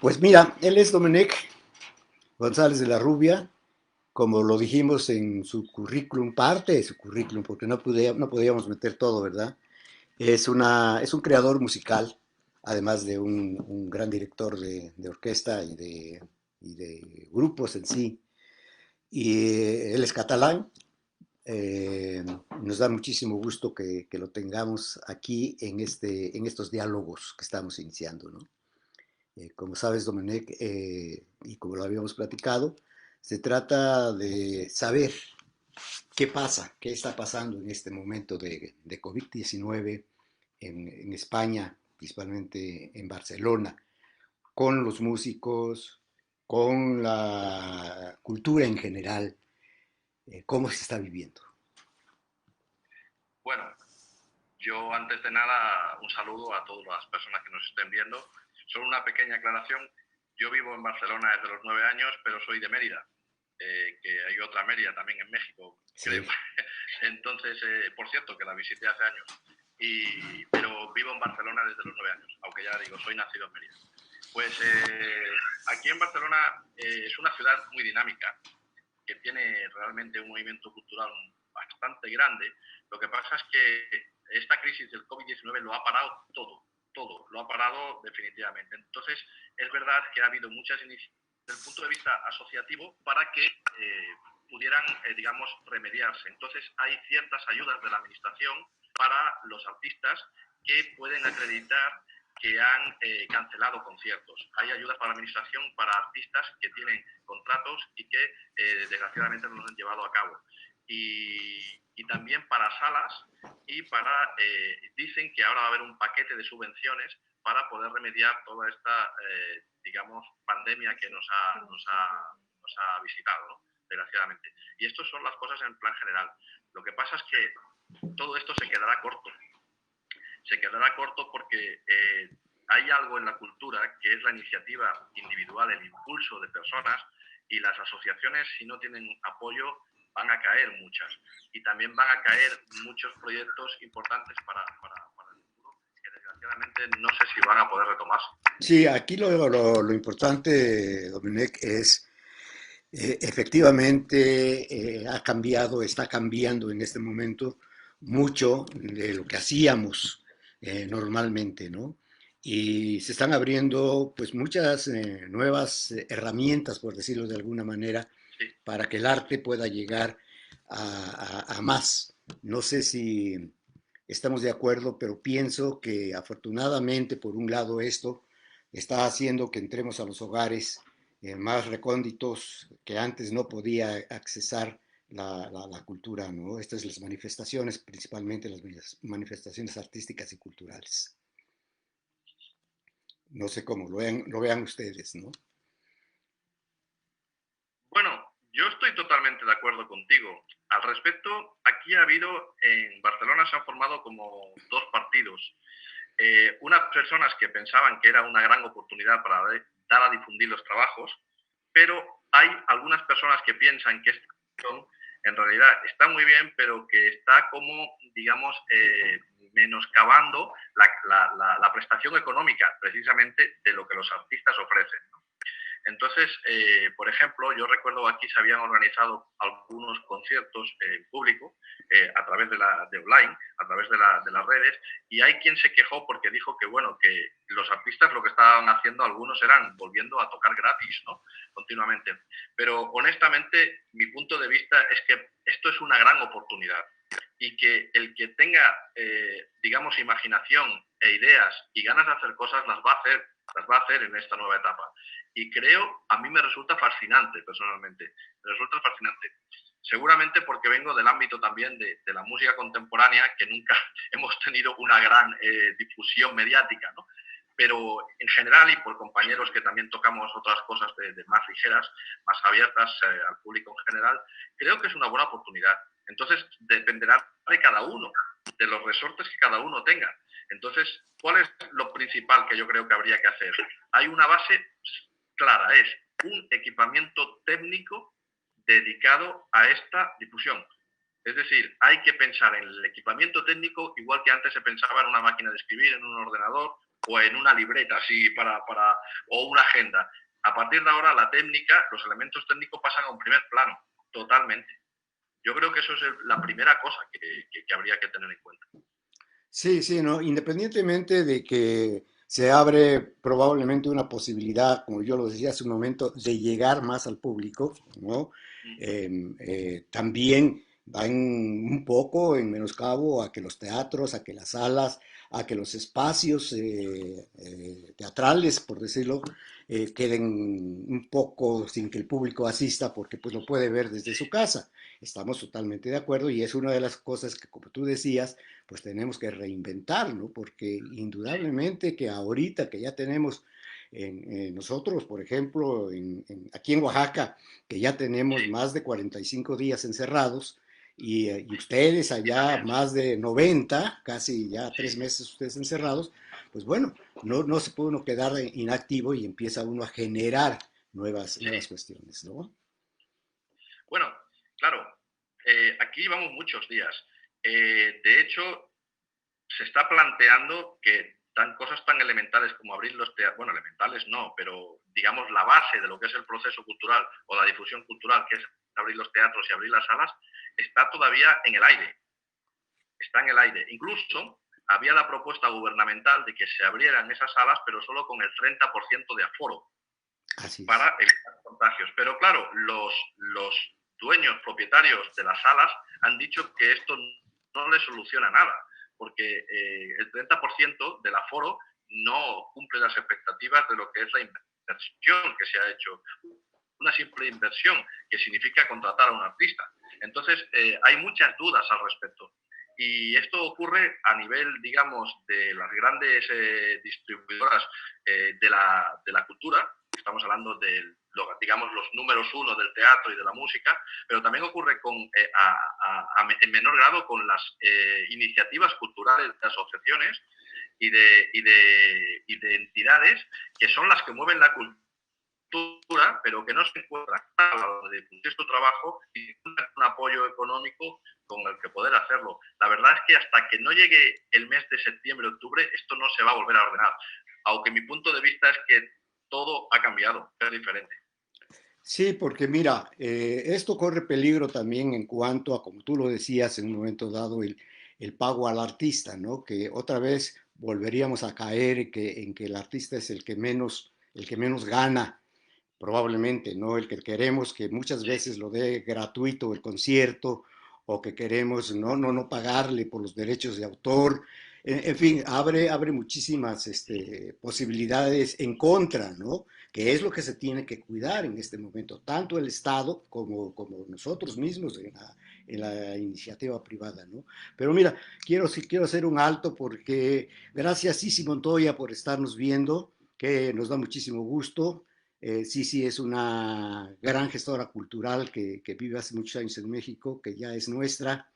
Pues mira, él es Domenech González de la Rubia, como lo dijimos en su currículum, parte de su currículum, porque no podíamos meter todo, ¿verdad? Es un creador musical, además de un gran director de orquesta y de grupos en sí. Y él es catalán. Nos da muchísimo gusto que lo tengamos aquí en estos diálogos que estamos iniciando, ¿no? Como sabes, Domenech, y como lo habíamos platicado, se trata de saber qué pasa, qué está pasando en este momento de COVID-19 en España, principalmente en Barcelona, con los músicos, con la cultura en general, cómo se está viviendo. Bueno, yo antes de nada un saludo a todas las personas que nos estén viendo. Solo una pequeña aclaración. Yo vivo en Barcelona desde los 9 años, pero soy de Mérida, que hay otra Mérida también en México, creo. Sí. Entonces, por cierto, que la visité hace años. Pero vivo en Barcelona desde los 9 años, aunque ya digo, soy nacido en Mérida. Pues aquí en Barcelona es una ciudad muy dinámica, que tiene realmente un movimiento cultural bastante grande. Lo que pasa es que esta crisis del COVID-19 lo ha parado todo, lo ha parado definitivamente. Entonces, es verdad que ha habido muchas iniciativas desde el punto de vista asociativo para que pudieran, digamos, remediarse. Entonces, hay ciertas ayudas de la administración para los artistas que pueden acreditar que han cancelado conciertos. Hay ayudas para la administración para artistas que tienen contratos y que desgraciadamente no los han llevado a cabo. Y también para salas y para, dicen que ahora va a haber un paquete de subvenciones para poder remediar toda esta, digamos, pandemia que nos ha visitado, ¿no? Desgraciadamente. Y estas son las cosas en plan general. Lo que pasa es que todo esto se quedará corto porque hay algo en la cultura que es la iniciativa individual, el impulso de personas, y las asociaciones, si no tienen apoyo, van a caer muchas. Y también van a caer muchos proyectos importantes para el futuro que desgraciadamente no sé si van a poder retomarse. Sí, aquí lo importante, Domenech, es efectivamente ha cambiado, está cambiando en este momento mucho de lo que hacíamos normalmente, ¿no? Y se están abriendo pues muchas nuevas herramientas, por decirlo de alguna manera, Sí. para que el arte pueda llegar a más. No sé si estamos de acuerdo, pero pienso que afortunadamente, por un lado, esto está haciendo que entremos a los hogares más recónditos que antes no podía accesar la cultura, ¿no? Estas las manifestaciones, principalmente las manifestaciones artísticas y culturales. No sé cómo lo vean ustedes, ¿no? Bueno, yo estoy totalmente de acuerdo contigo. Al respecto, aquí ha habido, en Barcelona se han formado como dos partidos. Unas personas que pensaban que era una gran oportunidad para dar a difundir los trabajos, pero hay algunas personas que piensan que esta en realidad está muy bien, pero que está como, digamos, menoscabando la prestación económica precisamente de lo que los artistas ofrecen, ¿no? Entonces, por ejemplo, yo recuerdo aquí se habían organizado algunos conciertos en público a través de online, a través de las redes, y hay quien se quejó porque dijo que, bueno, que los artistas lo que estaban haciendo algunos eran volviendo a tocar gratis, ¿no? Continuamente. Pero honestamente, mi punto de vista es que esto es una gran oportunidad y que el que tenga, digamos, imaginación e ideas y ganas de hacer cosas las va a hacer en esta nueva etapa. Y creo, a mí me resulta fascinante personalmente, me resulta fascinante. Seguramente porque vengo del ámbito también de la música contemporánea, que nunca hemos tenido una gran difusión mediática, ¿no? Pero en general y por compañeros que también tocamos otras cosas de más ligeras, más abiertas al público en general, creo que es una buena oportunidad. Entonces dependerá de cada uno, de los resortes que cada uno tenga. Entonces, ¿cuál es lo principal que yo creo que habría que hacer? Hay una base clara, es un equipamiento técnico dedicado a esta difusión. Es decir, hay que pensar en el equipamiento técnico igual que antes se pensaba en una máquina de escribir, en un ordenador o en una libreta, así o una agenda. A partir de ahora, la técnica, los elementos técnicos pasan a un primer plano, totalmente. Yo creo que eso es la primera cosa que habría que tener en cuenta. Sí, sí, ¿no? Independientemente de que se abre probablemente una posibilidad, como yo lo decía hace un momento, de llegar más al público, ¿no? También va un poco en menoscabo a que los teatros, a que las salas, a que los espacios teatrales, por decirlo, queden un poco sin que el público asista porque pues lo puede ver desde su casa. Estamos totalmente de acuerdo y es una de las cosas que, como tú decías, pues tenemos que reinventarlo, porque indudablemente que ahorita que ya tenemos nosotros, por ejemplo, aquí en Oaxaca, que ya tenemos Sí, más de 45 días encerrados, y ustedes y allá también, más de 90, casi ya sí, 3 meses ustedes encerrados, pues bueno, no se puede uno quedar inactivo y empieza uno a generar sí. nuevas cuestiones, ¿no? Bueno, claro, aquí llevamos muchos días. De hecho, se está planteando que cosas tan elementales como abrir los teatros, bueno, elementales no, pero digamos la base de lo que es el proceso cultural o la difusión cultural, que es abrir los teatros y abrir las salas, está todavía en el aire. Está en el aire. Incluso había la propuesta gubernamental de que se abrieran esas salas, pero solo con el 30% de aforo Así es. para evitar contagios. Pero claro, los dueños, propietarios de las salas han dicho que esto no les soluciona nada, porque el 30% del aforo no cumple las expectativas de lo que es la inversión que se ha hecho. Una simple inversión que significa contratar a un artista. Entonces, hay muchas dudas al respecto. Y esto ocurre a nivel, digamos, de las grandes distribuidoras de la cultura. Estamos hablando de, digamos, los números uno del teatro y de la música, pero también ocurre en menor grado con las iniciativas culturales de asociaciones y de entidades que son las que mueven la cultura, pero que no se encuentran a la hora de difundir su trabajo y un apoyo económico con el que poder hacerlo. La verdad es que hasta que no llegue el mes de septiembre, octubre, esto no se va a volver a ordenar. Aunque mi punto de vista es que todo ha cambiado, es diferente. Sí, porque mira, esto corre peligro también en cuanto a, como tú lo decías en un momento dado, el pago al artista, ¿no? Que otra vez volveríamos a caer en que el artista es el que menos gana, probablemente, ¿no? El que queremos que muchas Sí, veces lo dé gratuito el concierto o que queremos no pagarle por los derechos de autor. En fin, abre muchísimas posibilidades en contra, ¿no? Que es lo que se tiene que cuidar en este momento, tanto el Estado como nosotros mismos en la iniciativa privada, ¿no? Pero mira, quiero hacer un alto porque gracias Sisi Montoya por estarnos viendo, que nos da muchísimo gusto. Sisi es una gran gestora cultural que vive hace muchos años en México, que ya es nuestra,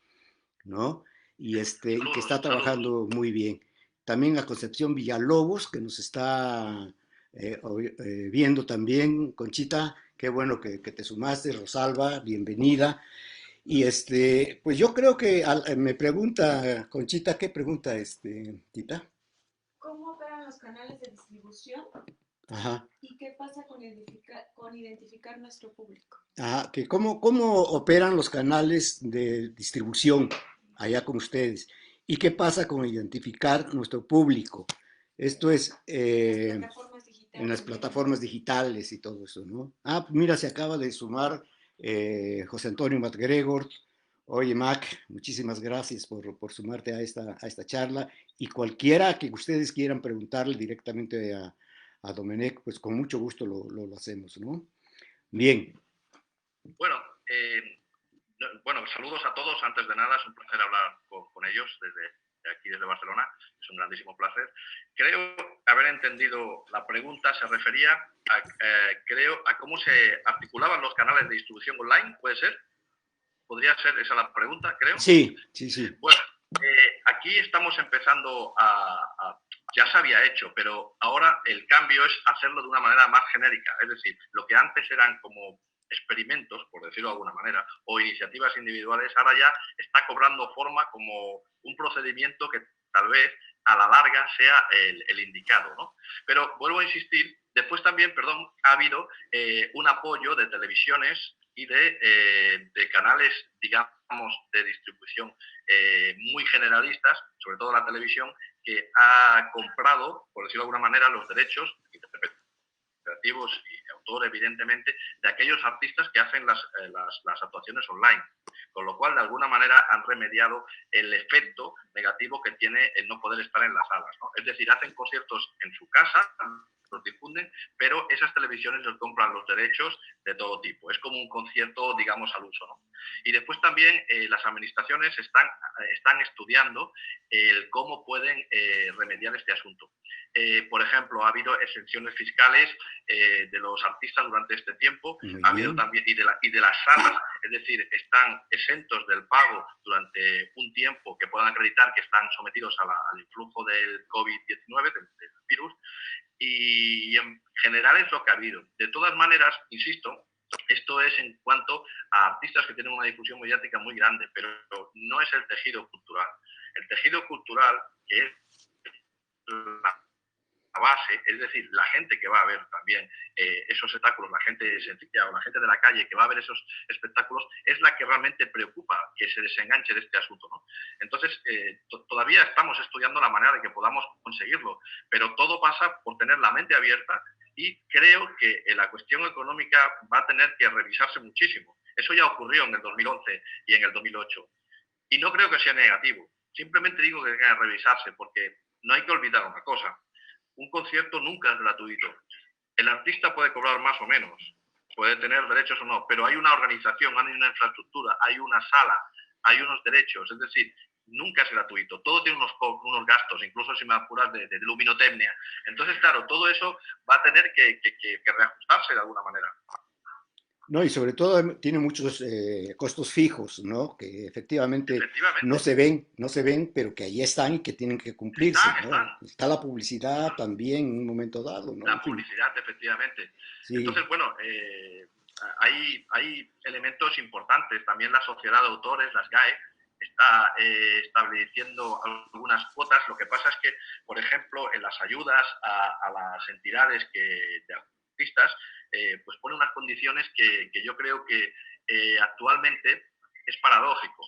¿no? Y que saludos, está saludos. trabajando muy bien. También a Concepción Villalobos, que nos está viendo también. Conchita, qué bueno que te sumaste. Rosalba, bienvenida. Y pues yo creo que me pregunta, Conchita, ¿qué pregunta Tita? ¿Cómo operan los canales de distribución Ajá. y qué pasa con identificar nuestro público? Que cómo operan los canales de distribución allá con ustedes y qué pasa con identificar nuestro público. Esto es En las plataformas en las digitales, me plataformas imagino. digitales y todo eso, ¿no? Pues mira, se acaba de sumar José Antonio MacGregor. Oye, Mac, muchísimas gracias por sumarte a esta charla y cualquiera que ustedes quieran preguntarle directamente a Domenech, pues con mucho gusto lo hacemos, ¿no? Bien. Bueno, bueno, saludos a todos. Antes de nada, es un placer hablar con ellos desde aquí, desde Barcelona. Es un grandísimo placer. Creo haber entendido la pregunta. Se refería a cómo se articulaban los canales de distribución online. ¿Puede ser? ¿Podría ser esa la pregunta, creo? Sí, sí, sí. Bueno, aquí estamos empezando ya se había hecho, pero ahora el cambio es hacerlo de una manera más genérica. Es decir, lo que antes eran como experimentos, por decirlo de alguna manera, o iniciativas individuales, ahora ya está cobrando forma como un procedimiento que tal vez a la larga sea el indicado, ¿no? Pero vuelvo a insistir, después también, perdón, ha habido un apoyo de televisiones y de canales, digamos, de distribución muy generalistas, sobre todo la televisión, que ha comprado, por decirlo de alguna manera, los derechos creativos y de autor, evidentemente, de aquellos artistas que hacen las actuaciones online. Con lo cual, de alguna manera, han remediado el efecto negativo que tiene el no poder estar en las salas, ¿no? Es decir, hacen conciertos en su casa, los difunden, pero esas televisiones les compran los derechos de todo tipo. Es como un concierto, digamos, al uso, ¿no? Y después también las administraciones están estudiando cómo pueden remediar este asunto. Por ejemplo, ha habido exenciones fiscales de los artistas durante este tiempo, ha habido también, y de las salas, es decir, están exentos del pago durante un tiempo que puedan acreditar que están sometidos al influjo del COVID-19, del virus, y en general es lo que ha habido. De todas maneras, insisto, esto es en cuanto a artistas que tienen una difusión mediática muy grande, pero no es el tejido cultural. El tejido cultural, que es la base, es decir, la gente que va a ver también esos espectáculos, la gente sencilla o la gente de la calle que va a ver esos espectáculos, es la que realmente preocupa que se desenganche de este asunto, ¿no? Entonces, todavía estamos estudiando la manera de que podamos conseguirlo, pero todo pasa por tener la mente abierta y creo que la cuestión económica va a tener que revisarse muchísimo. Eso ya ocurrió en el 2011 y en el 2008. Y no creo que sea negativo. Simplemente digo que hay que revisarse porque no hay que olvidar una cosa. Un concierto nunca es gratuito. El artista puede cobrar más o menos, puede tener derechos o no, pero hay una organización, hay una infraestructura, hay una sala, hay unos derechos. Es decir, nunca es gratuito. Todo tiene unos gastos, incluso si me apuras de luminotecnia. Entonces, claro, todo eso va a tener que reajustarse de alguna manera. No, y sobre todo tiene muchos costos fijos, ¿no? Que efectivamente no se ven, pero que ahí están y que tienen que cumplirse, ¿no? Está la publicidad también en un momento dado, ¿no? La publicidad, efectivamente. Sí. Entonces, bueno, hay elementos importantes. También la sociedad de autores, las GAE, está estableciendo algunas cuotas. Lo que pasa es que, por ejemplo, en las ayudas a las entidades de artistas, pues pone unas condiciones que yo creo que actualmente es paradójico.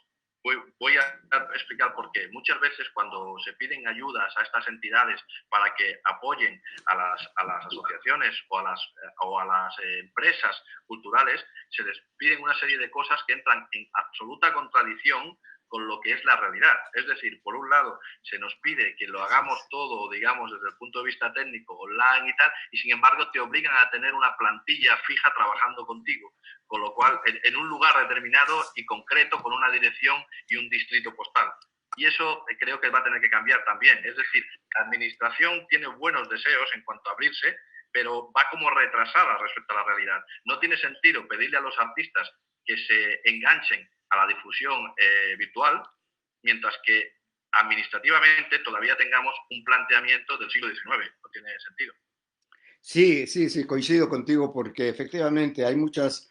Voy a explicar por qué. Muchas veces cuando se piden ayudas a estas entidades para que apoyen a las asociaciones o a las empresas culturales, se les piden una serie de cosas que entran en absoluta contradicción con lo que es la realidad. Es decir, por un lado, se nos pide que lo hagamos todo, digamos, desde el punto de vista técnico, online y tal, y sin embargo te obligan a tener una plantilla fija trabajando contigo, con lo cual, en un lugar determinado y concreto, con una dirección y un distrito postal. Y eso creo que va a tener que cambiar también. Es decir, la administración tiene buenos deseos en cuanto a abrirse, pero va como retrasada respecto a la realidad. No tiene sentido pedirle a los artistas que se enganchen a la difusión virtual, mientras que administrativamente todavía tengamos un planteamiento del siglo XIX. No tiene sentido. Sí, coincido contigo porque efectivamente hay muchos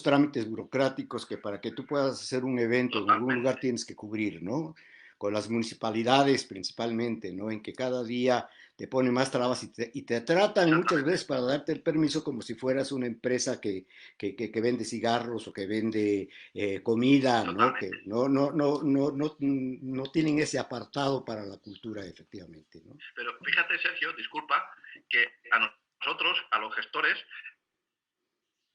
trámites burocráticos que para que tú puedas hacer un evento en algún lugar tienes que cubrir, ¿no? Con las municipalidades principalmente, ¿no? En que cada día te ponen más trabas y te tratan muchas veces para darte el permiso como si fueras una empresa que vende cigarros o que vende comida, ¿no? Que no tienen ese apartado para la cultura, efectivamente, ¿no? Pero fíjate, Sergio, disculpa, que a nosotros, a los gestores,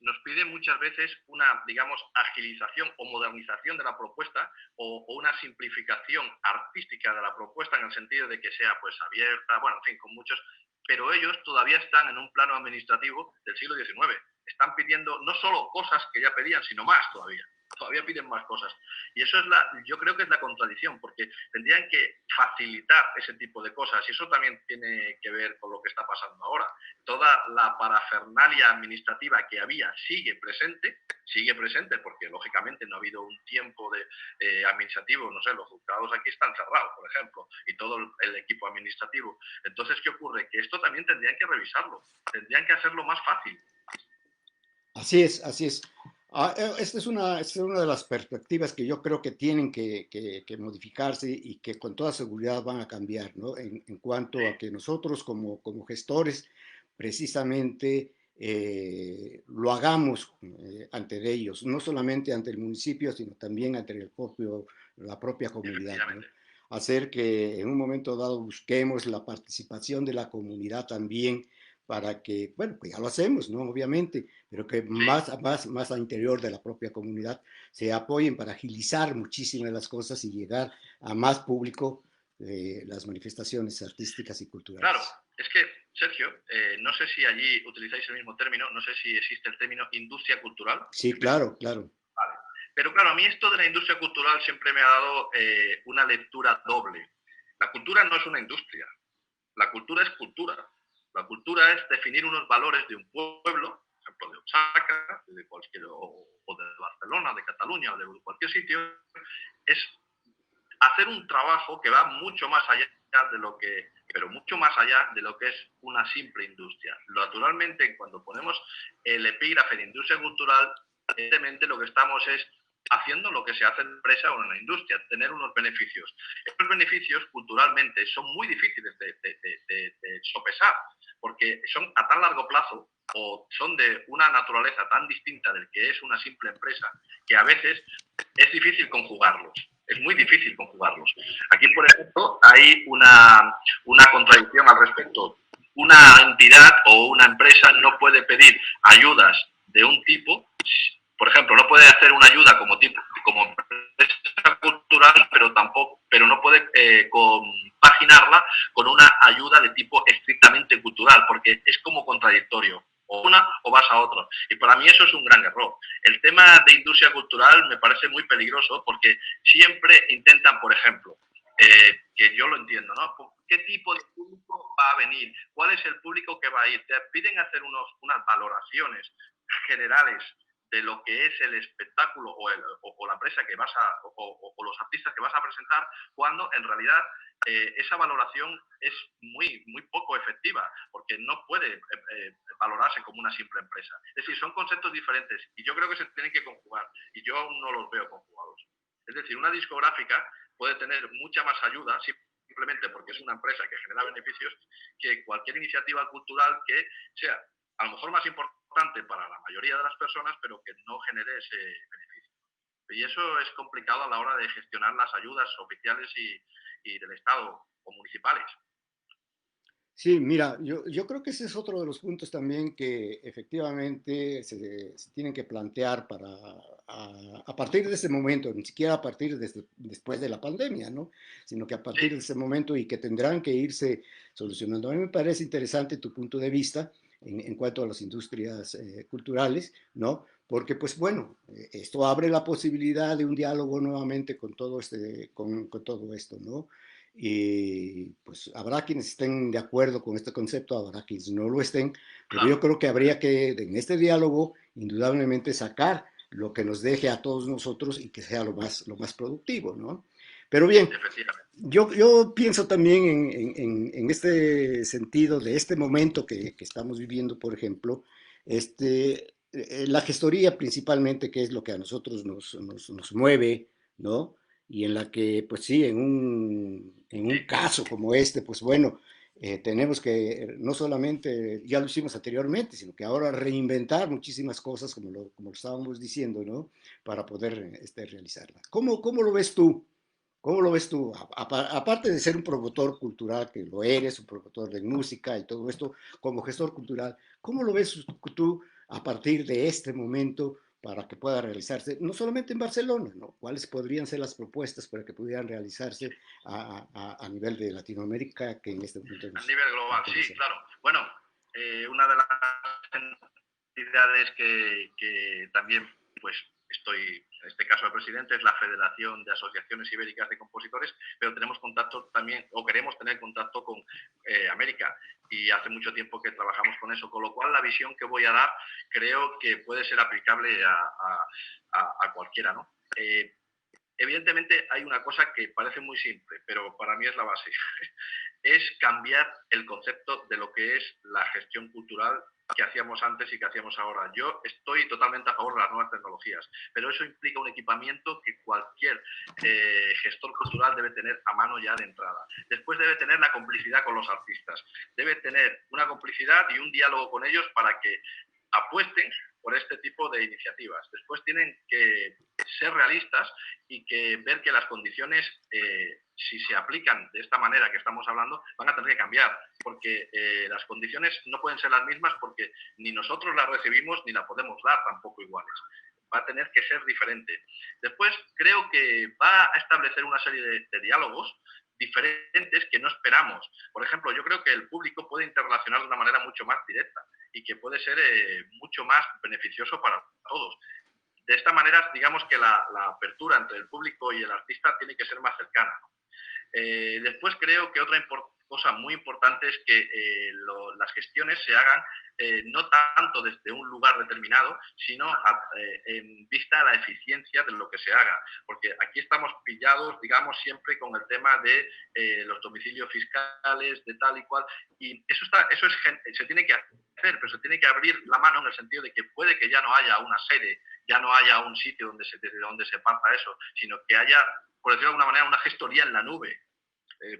nos piden muchas veces una, digamos, agilización o modernización de la propuesta o una simplificación artística de la propuesta en el sentido de que sea pues abierta, bueno, en fin, con muchos, pero ellos todavía están en un plano administrativo del siglo XIX. Están pidiendo no solo cosas que ya pedían, sino más todavía. Todavía piden más cosas. Y eso es yo creo que es la contradicción, porque tendrían que facilitar ese tipo de cosas. Y eso también tiene que ver con lo que está pasando ahora. Toda la parafernalia administrativa que había sigue presente porque lógicamente no ha habido un tiempo administrativo, no sé, los juzgados aquí están cerrados, por ejemplo, y todo el equipo administrativo. Entonces, ¿qué ocurre? Que esto también tendrían que revisarlo, tendrían que hacerlo más fácil. Así es, así es. Esta es una de las perspectivas que yo creo que tienen que modificarse y que con toda seguridad van a cambiar, ¿no? En cuanto a que nosotros como gestores precisamente lo hagamos ante ellos, no solamente ante el municipio, sino también ante la propia comunidad, ¿no? Efectivamente. Hacer que en un momento dado busquemos la participación de la comunidad también para que, bueno, pues ya lo hacemos, ¿no? Obviamente, pero que Sí, más al interior de la propia comunidad se apoyen para agilizar muchísimas las cosas y llegar a más público las manifestaciones artísticas y claro. culturales. Es que, Sergio, no sé si allí utilizáis el mismo término, no sé si existe el término industria cultural Sí, en México. claro, claro. Vale. Pero claro, a mí esto de la industria cultural siempre me ha dado una lectura doble. La cultura no es una industria, la cultura es cultura. La cultura es definir unos valores de un pueblo, por ejemplo, de Osaka, de cualquier, o de Barcelona, de Cataluña, o de cualquier sitio, es hacer un trabajo que va mucho más allá de lo que, pero mucho más allá de lo que es una simple industria. Naturalmente, cuando ponemos el epígrafe de industria cultural, evidentemente lo que estamos es haciendo lo que se hace en una empresa o en una industria, tener unos beneficios. Estos beneficios culturalmente son muy difíciles de sopesar, porque son a tan largo plazo o son de una naturaleza tan distinta del que es una simple empresa, que a veces es difícil conjugarlos. Es muy difícil conjugarlos. Aquí, por ejemplo, hay una contradicción al respecto. Una entidad o una empresa no puede pedir ayudas de un tipo, por ejemplo, no puede hacer una ayuda como empresa cultural, pero tampoco, pero no puede compaginarla con una ayuda de tipo estrictamente cultural, porque es como contradictorio. O una o vas a otra. Y para mí eso es un gran error. El tema de industria cultural me parece muy peligroso porque siempre intentan, por ejemplo, que yo lo entiendo, ¿no? ¿Qué tipo de público va a venir? ¿Cuál es el público que va a ir? Te piden hacer unas valoraciones generales de lo que es el espectáculo o la empresa que vas a, o los artistas que vas a presentar, cuando en realidad esa valoración es muy poco efectiva, porque no puede valorarse como una simple empresa. Es decir, son conceptos diferentes y yo creo que se tienen que conjugar y yo aún no los veo conjugados. Es decir, una discográfica puede tener mucha más ayuda simplemente porque es una empresa que genera beneficios que cualquier iniciativa cultural que sea a lo mejor más importante para la mayoría de las personas, pero que no genere ese beneficio. Y eso es complicado a la hora de gestionar las ayudas oficiales y del Estado o municipales. Sí, mira, yo creo que ese es otro de los puntos también que efectivamente se tienen que plantear a partir de ese momento, ni siquiera a partir de después de la pandemia, ¿no? Sino que a Sí, partir de ese momento y que tendrán que irse solucionando. A mí me parece interesante tu punto de vista en cuanto a las industrias culturales, ¿no? Porque, pues bueno, esto abre la posibilidad de un diálogo nuevamente con con todo esto, ¿no? Y pues habrá quienes estén de acuerdo con este concepto, habrá quienes no lo estén, pero yo claro, creo que habría que en este diálogo indudablemente sacar lo que nos deje a todos nosotros y que sea lo más productivo, ¿no? Pero bien, efectivamente. yo pienso también en este sentido de este momento que estamos viviendo, por ejemplo, la gestoría principalmente, que es lo que a nosotros nos mueve, ¿no? Y en la que, pues sí, en Sí, un caso como este, pues bueno, tenemos que no solamente, ya lo hicimos anteriormente, sino que ahora reinventar muchísimas cosas, como lo estábamos diciendo, ¿no? Para poder realizarla. ¿Cómo lo ves tú? ¿Cómo lo ves tú? Aparte de ser un promotor cultural, que lo eres, un promotor de música y todo esto, como gestor cultural, ¿cómo lo ves tú a partir de este momento para que pueda realizarse, no solamente en Barcelona, ¿no? ¿Cuáles podrían ser las propuestas para que pudieran realizarse a nivel de Latinoamérica que en este momento a nos nivel global, sí, interesa? claro. Bueno, una de las entidades que también pues estoy, en este caso el presidente, es la Federación de Asociaciones Ibéricas de Compositores, pero tenemos contacto también, o queremos tener contacto con América, y hace mucho tiempo que trabajamos con eso, con lo cual la visión que voy a dar creo que puede ser aplicable a cualquiera, ¿no? evidentemente hay una cosa que parece muy simple, pero para mí es la base. Es cambiar el concepto de lo que es la gestión cultural que hacíamos antes y que hacíamos ahora. Yo estoy totalmente a favor de las nuevas tecnologías, pero eso implica un equipamiento que cualquier gestor cultural debe tener a mano ya de entrada. Después debe tener la complicidad con los artistas, debe tener una complicidad y un diálogo con ellos para que apuesten por este tipo de iniciativas. Después tienen que ser realistas y que ver que las condiciones, si se aplican de esta manera que estamos hablando, van a tener que cambiar, porque las condiciones no pueden ser las mismas porque ni nosotros las recibimos ni las podemos dar tampoco iguales. Va a tener que ser diferente. Después creo que va a establecer una serie de diálogos diferentes que no esperamos. Por ejemplo, yo creo que el público puede interrelacionar de una manera mucho más directa y que puede ser mucho más beneficioso para todos. De esta manera, digamos que la apertura entre el público y el artista tiene que ser más cercana. Después creo que otra cosa muy importante es que las gestiones se hagan no tanto desde un lugar determinado, sino en vista a la eficiencia de lo que se haga. Porque aquí estamos pillados, digamos, siempre con el tema de los domicilios fiscales, de tal y cual, y se tiene que hacer, pero se tiene que abrir la mano en el sentido de que puede que ya no haya una sede, ya no haya un sitio desde donde se parta eso, sino que haya, por decirlo de alguna manera, una gestoría en la nube,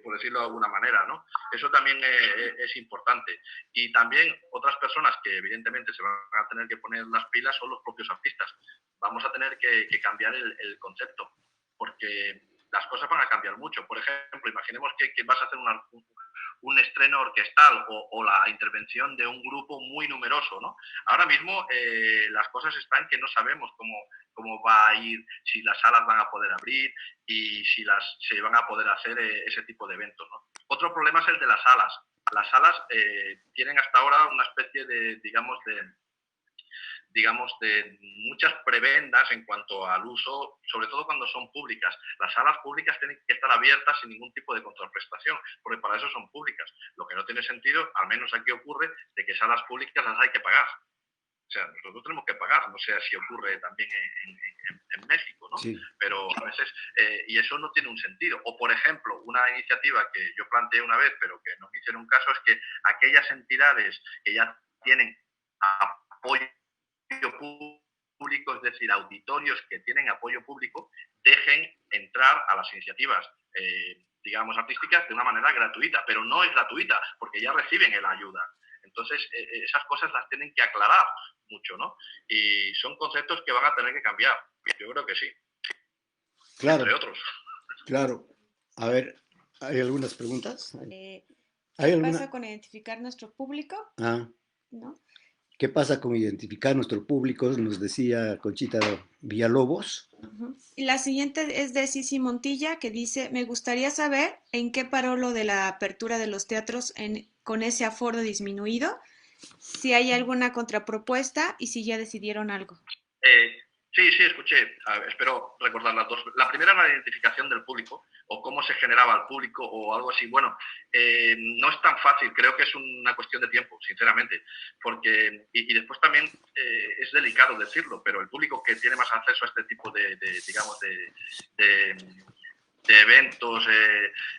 por decirlo de alguna manera, ¿no? Eso también es importante. Y también otras personas que evidentemente se van a tener que poner las pilas son los propios artistas. Vamos a tener que cambiar el concepto, porque las cosas van a cambiar mucho. Por ejemplo, imaginemos que vas a hacer un estreno orquestal o la intervención de un grupo muy numeroso, ¿no? Ahora mismo las cosas están que no sabemos cómo va a ir, si las salas van a poder abrir y si se van a poder hacer ese tipo de eventos, ¿no? Otro problema es el de las salas. Las salas tienen hasta ahora una especie de muchas prebendas en cuanto al uso, sobre todo cuando son públicas. Las salas públicas tienen que estar abiertas sin ningún tipo de contraprestación, porque para eso son públicas. Lo que no tiene sentido, al menos aquí ocurre, de que salas públicas las hay que pagar. O sea, nosotros tenemos que pagar, no sé si ocurre también en México, ¿no? Sí. Pero a veces, y eso no tiene un sentido. O, por ejemplo, una iniciativa que yo planteé una vez, pero que no me hicieron caso, es que aquellas entidades que ya tienen apoyo público, es decir, auditorios que tienen apoyo público, dejen entrar a las iniciativas, digamos, artísticas de una manera gratuita, pero no es gratuita, porque ya reciben la ayuda. Entonces, esas cosas las tienen que aclarar mucho, ¿no? Y son conceptos que van a tener que cambiar. Yo creo que sí. Claro. Entre otros. Claro. A ver, ¿hay algunas preguntas? ¿Qué ¿Hay alguna? pasa con identificar nuestro público? ¿No? ¿Qué pasa con identificar nuestro público? Nos decía Conchita Villalobos. Y la siguiente es de Cici Montilla, que dice: me gustaría saber en qué paró lo de la apertura de los teatros con ese aforo disminuido, si hay alguna contrapropuesta y si ya decidieron algo. Sí, escuché. A ver, espero recordar las dos. La primera era la identificación del público, o cómo se generaba el público, o algo así. Bueno, no es tan fácil, creo que es una cuestión de tiempo, sinceramente, porque, y después también es delicado decirlo, pero el público que tiene más acceso a este tipo de eventos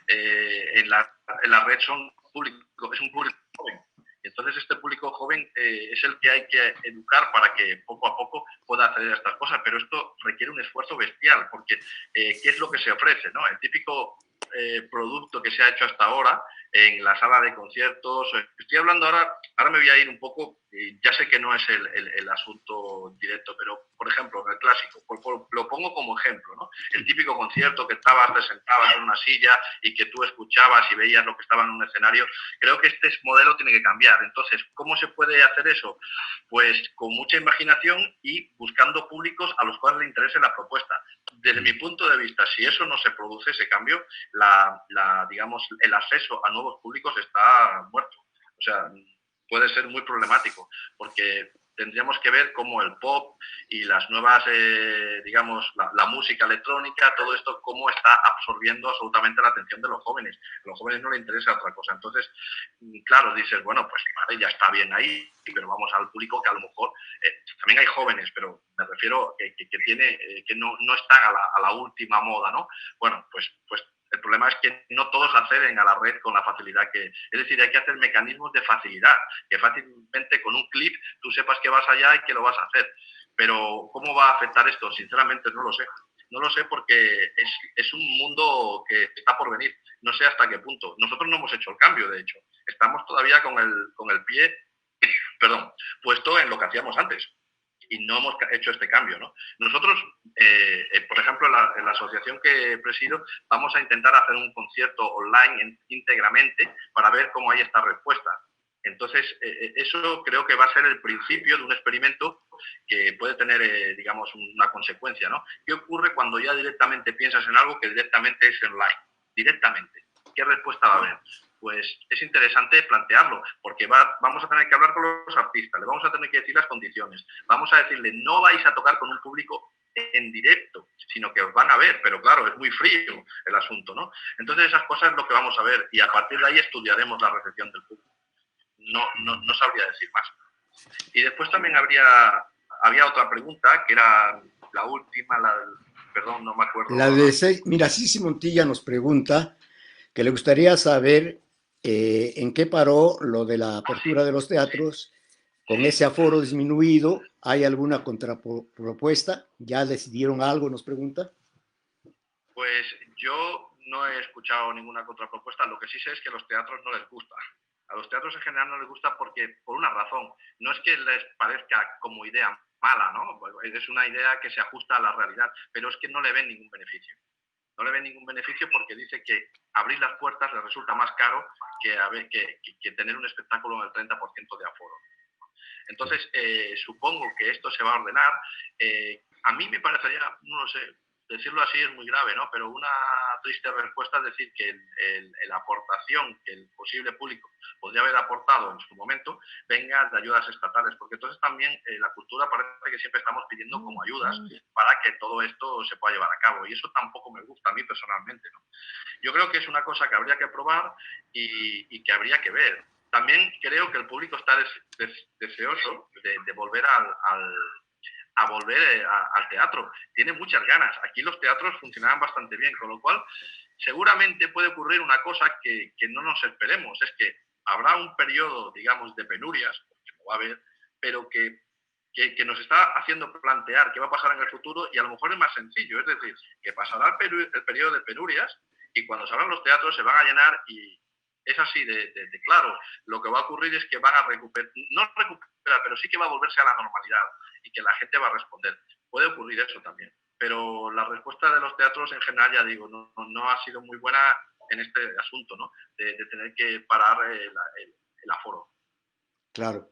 en la red es un público joven. Entonces este público joven es el que hay que educar para que poco a poco pueda acceder a estas cosas, pero esto requiere un esfuerzo bestial, porque ¿qué es lo que se ofrece, ¿no? El típico producto que se ha hecho hasta ahora en la sala de conciertos. Estoy hablando ahora me voy a ir un poco, ya sé que no es el asunto directo, pero por ejemplo, en el clásico, lo pongo como ejemplo, ¿no? El típico concierto que te sentabas en una silla y que tú escuchabas y veías lo que estaba en un escenario. Creo que este modelo tiene que cambiar. Entonces, ¿cómo se puede hacer eso? Pues con mucha imaginación y buscando públicos a los cuales le interese la propuesta. Desde mi punto de vista, si eso no se produce, ese cambio, digamos, el acceso a nuevos públicos está muerto. O sea, puede ser muy problemático, porque tendríamos que ver cómo el pop y las nuevas, digamos, la música electrónica, todo esto, cómo está absorbiendo absolutamente la atención de los jóvenes. A los jóvenes no les interesa otra cosa. Entonces, claro, dices, bueno, pues vale, ya está bien ahí, pero vamos al público que a lo mejor, también hay jóvenes, pero me refiero que no están a la última moda, ¿no? Bueno, pues el problema es que no todos acceden a la red con la facilidad que... Es decir, hay que hacer mecanismos de facilidad, que fácilmente con un clic tú sepas que vas allá y que lo vas a hacer. Pero ¿cómo va a afectar esto? Sinceramente no lo sé. No lo sé porque es un mundo que está por venir. No sé hasta qué punto. Nosotros no hemos hecho el cambio, de hecho. Estamos todavía con el pie, perdón, puesto en lo que hacíamos antes. Y no hemos hecho este cambio, ¿no? Nosotros, por ejemplo, en la asociación que presido, vamos a intentar hacer un concierto online íntegramente para ver cómo hay esta respuesta. Entonces, eso creo que va a ser el principio de un experimento que puede tener, digamos, una consecuencia, ¿no? ¿Qué ocurre cuando ya directamente piensas en algo que directamente es online? Directamente. ¿Qué respuesta va a haber? Pues es interesante plantearlo, porque vamos a tener que hablar con los artistas, le vamos a tener que decir las condiciones, vamos a decirle, no vais a tocar con un público en directo, sino que os van a ver, pero claro, es muy frío el asunto, ¿no? Entonces esas cosas es lo que vamos a ver y a partir de ahí estudiaremos la recepción del público. No sabría decir más. Y después también había otra pregunta, que era la última, perdón, no me acuerdo. Mira, Sisi Montilla nos pregunta que le gustaría saber en qué paró lo de la apertura de los teatros con ese aforo disminuido. ¿Hay alguna contrapropuesta? ¿Ya decidieron algo? Nos pregunta. Pues yo no he escuchado ninguna contrapropuesta. Lo que sí sé es que a los teatros no les gusta. A los teatros en general no les gusta porque, por una razón, no es que les parezca como idea mala, ¿no? Es una idea que se ajusta a la realidad, pero es que no le ven ningún beneficio. No le ven ningún beneficio porque dice que abrir las puertas les resulta más caro que tener un espectáculo en el 30% de aforo. Entonces, supongo que esto se va a ordenar. A mí me parecería, no lo sé, decirlo así es muy grave, ¿no? Pero una triste respuesta es decir que la aportación que el posible público podría haber aportado en su momento venga de ayudas estatales, porque entonces también la cultura parece que siempre estamos pidiendo como ayudas para que todo esto se pueda llevar a cabo, y eso tampoco me gusta a mí personalmente, ¿no? Yo creo que es una cosa que habría que probar y que habría que ver. También creo que el público está deseoso de volver al teatro. Tiene muchas ganas. Aquí los teatros funcionaban bastante bien, con lo cual seguramente puede ocurrir una cosa que no nos esperemos. Es que habrá un periodo, digamos, de penurias, porque lo va a haber, pero que nos está haciendo plantear qué va a pasar en el futuro y a lo mejor es más sencillo. Es decir, que pasará el periodo de penurias y cuando se abran los teatros se van a llenar y es así de claro. Lo que va a ocurrir es que van a recuperar, no recuperar, pero sí que va a volverse a la normalidad y que la gente va a responder. Puede ocurrir eso también. Pero la respuesta de los teatros en general, ya digo, no ha sido muy buena en este asunto, ¿no? De tener que parar el aforo. Claro.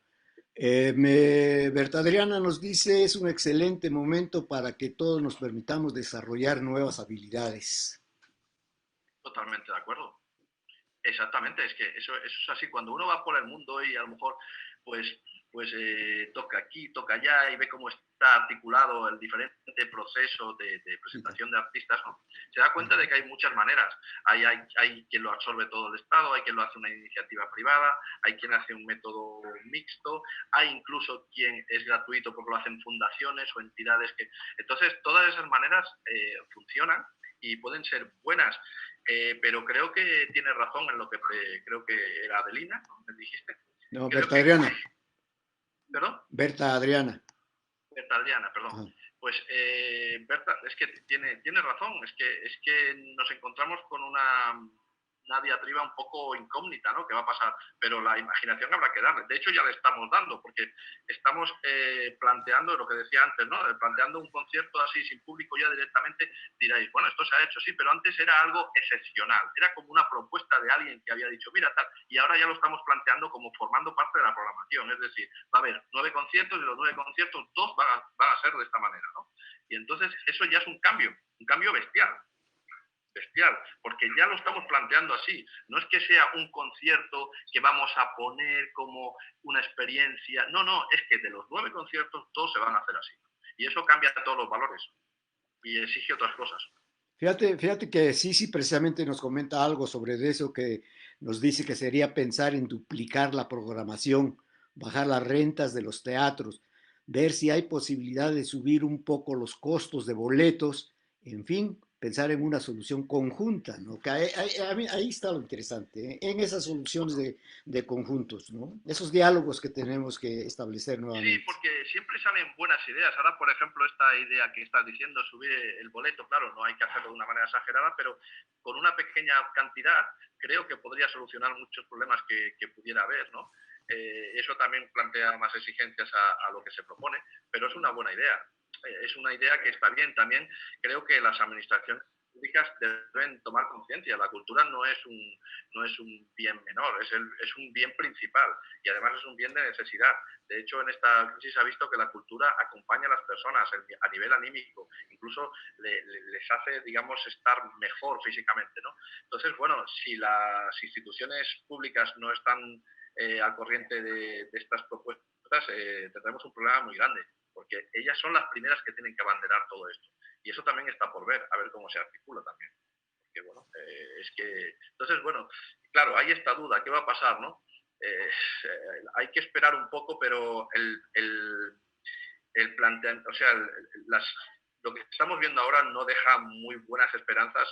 Berta Adriana nos dice, es un excelente momento para que todos nos permitamos desarrollar nuevas habilidades. Totalmente de acuerdo. Exactamente, es que eso es así. Cuando uno va por el mundo y a lo mejor pues toca aquí, toca allá y ve cómo está articulado el diferente proceso de presentación de artistas, ¿no? Se da cuenta de que hay muchas maneras. Hay quien lo absorbe todo el Estado, hay quien lo hace una iniciativa privada, hay quien hace un método mixto, hay incluso quien es gratuito porque lo hacen fundaciones o entidades que... Entonces, todas esas maneras funcionan y pueden ser buenas. Pero creo que tiene razón en lo que creo que era Adelina, ¿no? ¿Me dijiste? No, Berta Adriana. ¿Perdón? Berta Adriana. Berta Adriana, perdón. Ajá. Pues Berta, es que tiene razón, es que nos encontramos con una diatriba un poco incógnita, ¿no? ¿Qué va a pasar? Pero la imaginación habrá que darle. De hecho, ya le estamos dando, porque estamos planteando lo que decía antes, ¿no? Planteando un concierto así sin público ya directamente, diréis, bueno, esto se ha hecho, sí, pero antes era algo excepcional. Era como una propuesta de alguien que había dicho, mira, tal, y ahora ya lo estamos planteando como formando parte de la programación. Es decir, va a haber 9 conciertos y los 9 conciertos, 2 van a ser de esta manera, ¿no? Y entonces eso ya es un cambio bestial. bestial, porque ya lo estamos planteando así. No es que sea un concierto que vamos a poner como una experiencia. No, no, es que de los 9 conciertos todos se van a hacer así. Y eso cambia todos los valores y exige otras cosas. Fíjate que sí, precisamente nos comenta algo sobre eso, que nos dice que sería pensar en duplicar la programación, bajar las rentas de los teatros, ver si hay posibilidad de subir un poco los costos de boletos, en fin, pensar en una solución conjunta, ¿no? Que ahí está lo interesante, ¿eh? En esas soluciones de conjuntos, ¿no? Esos diálogos que tenemos que establecer Sí, nuevamente. porque siempre salen buenas ideas. Ahora, por ejemplo, esta idea que estás diciendo, subir el boleto, claro, no hay que hacerlo de una manera exagerada, pero con una pequeña cantidad creo que podría solucionar muchos problemas que pudiera haber, ¿no? Eso también plantea más exigencias a lo que se propone, pero es una buena idea. Es una idea que está bien. También creo que las administraciones públicas deben tomar conciencia. La cultura no es un bien menor, es un bien principal y además es un bien de necesidad. De hecho, en esta crisis se ha visto que la cultura acompaña a las personas a nivel anímico, incluso les hace, digamos, estar mejor físicamente, ¿no? Entonces, bueno, si las instituciones públicas no están al corriente de estas propuestas, tendremos un problema muy grande, porque ellas son las primeras que tienen que abanderar todo esto. Y eso también está por ver, a ver cómo se articula también. Porque, bueno, es que... Entonces, bueno, claro, hay esta duda, ¿qué va a pasar, no? Hay que esperar un poco, pero el planteamiento, o sea, lo que estamos viendo ahora no deja muy buenas esperanzas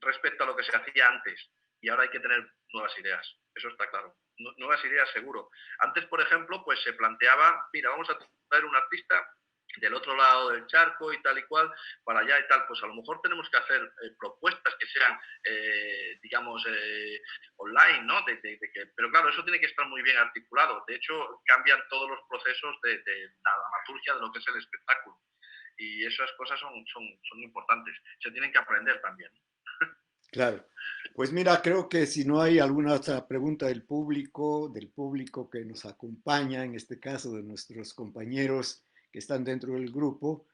respecto a lo que se hacía antes. Y ahora hay que tener nuevas ideas, eso está claro. Nuevas ideas seguro. Antes, por ejemplo, pues se planteaba, mira, vamos a traer un artista del otro lado del charco y tal y cual, para allá y tal, pues a lo mejor tenemos que hacer propuestas que sean, digamos, online, ¿no? Pero claro, eso tiene que estar muy bien articulado. De hecho, cambian todos los procesos de la dramaturgia de lo que es el espectáculo. Y esas cosas son importantes. Se tienen que aprender también. Claro. Pues mira, creo que si no hay alguna otra pregunta del público que nos acompaña, en este caso de nuestros compañeros que están dentro del grupo,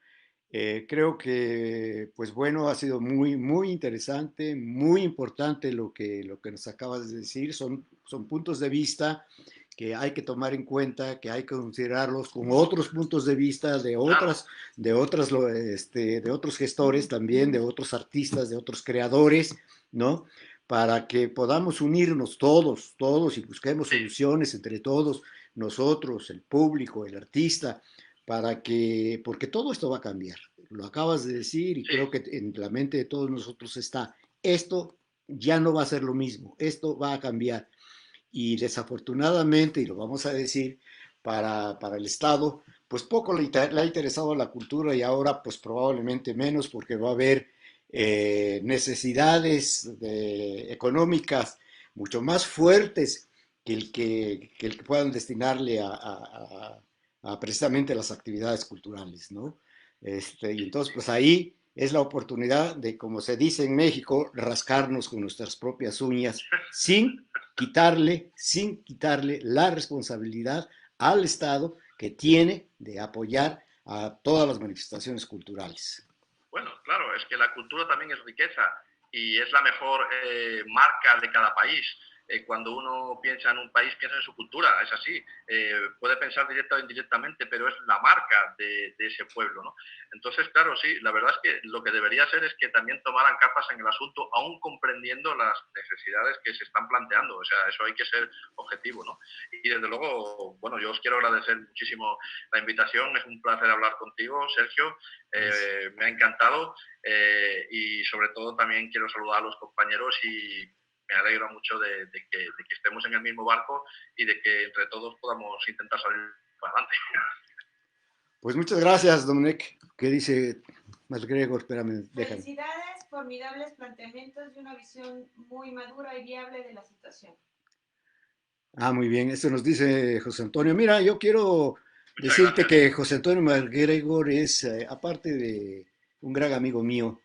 creo que, pues bueno, ha sido muy interesante, muy importante lo que nos acabas de decir. Son puntos de vista que hay que tomar en cuenta, que hay que considerarlos con otros puntos de vista de otros gestores también, de otros artistas, de otros creadores, ¿no? Para que podamos unirnos todos y busquemos soluciones entre todos, nosotros, el público, el artista, porque todo esto va a cambiar. Lo acabas de decir y Sí, creo que en la mente de todos nosotros está, esto ya no va a ser lo mismo, esto va a cambiar. Y desafortunadamente, y lo vamos a decir, para el Estado, pues poco le ha interesado la cultura y ahora pues probablemente menos porque va a haber necesidades económicas mucho más fuertes que el que puedan destinarle a precisamente las actividades culturales, ¿no? Y entonces pues ahí es la oportunidad de, como se dice en México, rascarnos con nuestras propias uñas sin quitarle la responsabilidad al Estado que tiene de apoyar a todas las manifestaciones culturales. bueno, claro, es que la cultura también es riqueza y es la mejor marca de cada país. Cuando uno piensa en un país, piensa en su cultura, es así. Puede pensar directa o indirectamente, pero es la marca de ese pueblo, ¿no? Entonces, claro, sí, la verdad es que lo que debería ser es que también tomaran cartas en el asunto, aún comprendiendo las necesidades que se están planteando. O sea, eso hay que ser objetivo, ¿no? Y desde luego, bueno, yo os quiero agradecer muchísimo la invitación. Es un placer hablar contigo, Sergio. Me ha encantado y sobre todo también quiero saludar a los compañeros y me alegro mucho de que estemos en el mismo barco y de que entre todos podamos intentar salir para adelante. Pues muchas gracias, Dominic. ¿Qué dice MacGregor? Espérame, déjame. Felicidades, formidables planteamientos y una visión muy madura y viable de la situación. Ah, muy bien, eso nos dice José Antonio. Mira, yo quiero Muchas decirte gracias. que José Antonio MacGregor es, aparte de un gran amigo mío,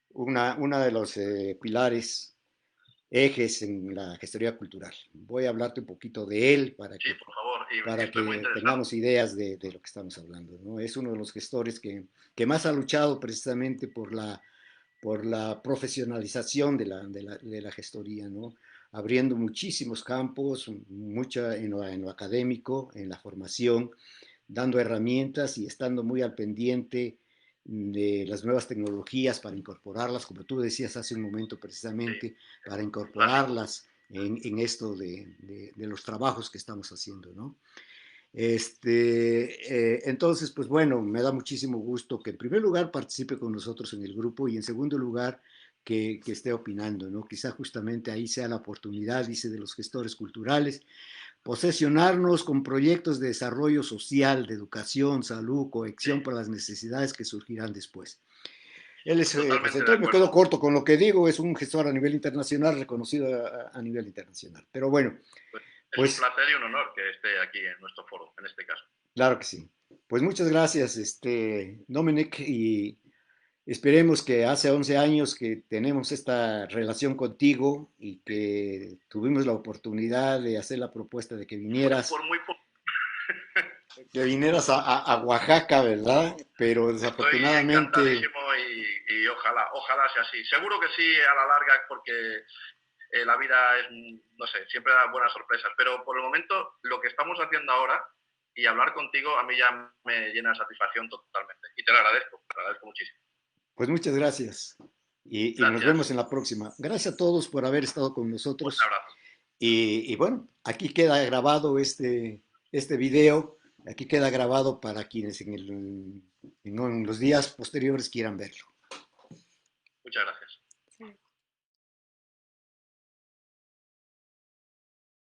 una de los pilares, ejes en la gestoría cultural. Voy a hablarte un poquito de él Sí, por favor, y para estoy muy que interesado. tengamos ideas de lo que estamos hablando, ¿no? Es uno de los gestores que más ha luchado precisamente por la profesionalización de la gestoría, ¿no? Abriendo muchísimos campos, mucha en lo académico, en la formación, dando herramientas y estando muy al pendiente de las nuevas tecnologías para incorporarlas, como tú decías hace un momento Sí, precisamente, para básico. incorporarlas en esto de los trabajos que estamos haciendo, ¿no? Entonces, pues bueno, me da muchísimo gusto que en primer lugar participe con nosotros en el grupo y en segundo lugar que esté opinando, ¿no? Quizá justamente ahí sea la oportunidad, dice, de los gestores culturales, posesionarnos con proyectos de desarrollo social, de educación, salud, Sí, cohesión para las necesidades que surgirán después. Él es, pues totalmente de entonces me quedo acuerdo. corto con lo que digo, es un gestor a nivel internacional, reconocido a nivel internacional. Pero bueno, Pues es un pues placer y un honor que esté aquí en nuestro foro, en este caso. claro que sí. Pues muchas gracias, Dominic, y esperemos que hace 11 años que tenemos esta relación contigo y que tuvimos la oportunidad de hacer la propuesta de Fue por muy poco. que vinieras a Oaxaca, ¿verdad? Pero Estoy desafortunadamente, encantadísimo y ojalá, ojalá sea así. Seguro que sí a la larga porque la vida es, no sé, siempre da buenas sorpresas, pero por el momento lo que estamos haciendo ahora y hablar contigo a mí ya me llena de satisfacción totalmente. Y te lo agradezco muchísimo. pues muchas gracias y nos Gracias. vemos en la próxima. Gracias a todos por haber estado con Un nosotros abrazo. y bueno, aquí queda grabado este video, aquí queda grabado para quienes en los días posteriores quieran verlo. Muchas gracias.